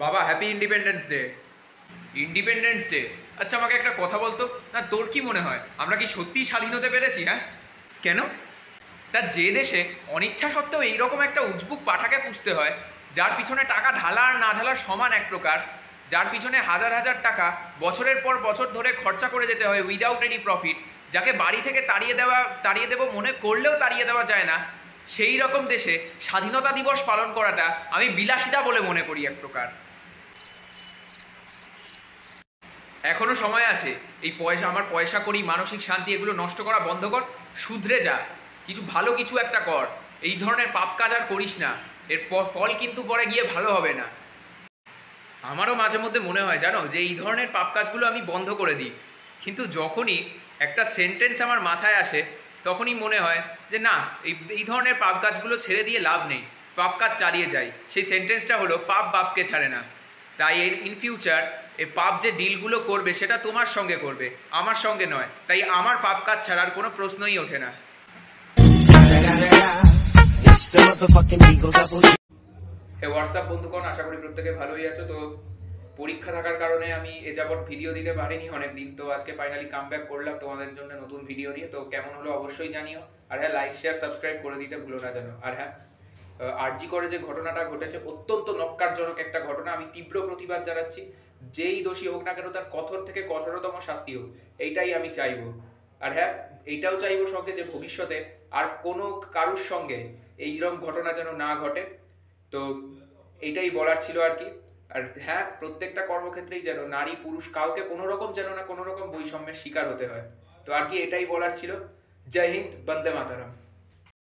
বাবা happy independence day. Independence day? আচ্ছা আমাকে একটা কথা বলতো, না তোর কি মনে হয় আমরা কি সত্যিই স্বাধীন হতে পেরেছি? হ্যাঁ, কেন? তা যে দেশে অনিচ্ছা সত্ত্বেও এইরকম একটা উজবুক পাঠাকে পুষতে হয়, যার পিছনে টাকা ঢালা আর না ঢালা সমান এক প্রকার, যার পিছনে হাজার হাজার টাকা বছরের পর বছর ধরে খরচা করে যেতে হয় উইদাউট এনি প্রফিট, যাকে বাড়ি থেকে তাড়িয়ে দেবো মনে করলেও তাড়িয়ে দেওয়া যায় না, সেই রকম দেশে স্বাধীনতা দিবস পালন করাটা আমি বিলাসিতা বলে মনে করি এক প্রকার। এখনো সময় আছে। এই পয়সা, আমার পয়সা করি, মানসিক শান্তি এগুলো নষ্ট করা বন্ধ কর, শুধরে যা, কিছু ভালো কিছু একটা কর। এই ধরনের পাপ কাজ আর করিস না, এর ফল কিন্তু পরে গিয়ে ভালো হবে না। আমারও মাঝে মধ্যে মনে হয় জানো যে এই ধরনের পাপ কাজগুলো আমি বন্ধ করে দিই, কিন্তু যখনই একটা সেন্টেন্স আমার মাথায় আসে তখনই মনে হয় যে না, এই এই ধরনের পাপ কাজগুলো ছেড়ে দিয়ে লাভ নেই, পাপ কাজ চালিয়ে যাই। সেই সেন্টেন্সটা হলো পাপ বাপকে ছাড়ে না। তাই ইন ফিউচার এই পাপ যে ডিলগুলো করবে সেটা তোমার সঙ্গে করবে, আমার সঙ্গে নয়। তাই আমার পাপ কাজ ছাড়ার কোনো প্রশ্নই ওঠে না। হে হোয়াটসঅ্যাপ বন্ধুগণ, আশা করি প্রত্যেকে ভালোই আছো। তো পরীক্ষা থাকার কারণে আমি এ যাবৎ ভিডিও দিতে পারিনি অনেকদিন, তো আজকে ফাইনালি কামব্যাক করলাম তোমাদের জন্য নতুন ভিডিও নিয়ে। তো কেমন হলো অবশ্যই জানিও। আর হ্যাঁ, লাইক শেয়ার সাবস্ক্রাইব করে দিতে ভুলো না যেন। আর হ্যাঁ, আরজি করে যে ঘটনাটা ঘটেছে অত্যন্ত নক্কারজনক একটা ঘটনা, আমি তীব্র প্রতিবাদ জানাচ্ছি। যেই দোষী হোক না কেন তার কঠোর থেকে কঠোরতম শাস্তি হোক, এইটাই আমি চাইবো। আর হ্যাঁ, এইটাও চাইবো সঙ্গে যে ভবিষ্যতে আর কোনো কারুর সঙ্গে এইরকম ঘটনা যেন না ঘটে। তো এইটাই বলার ছিল আর কি। আর হ্যাঁ, প্রত্যেকটা কর্মক্ষেত্রেই যেন নারী পুরুষ কাউকে কোনো রকম যেন না কোনো রকম বৈষম্যের শিকার হতে হয়। তো আর কি এটাই বলার ছিল। জয় হিন্দ, বন্দে মাতারাম।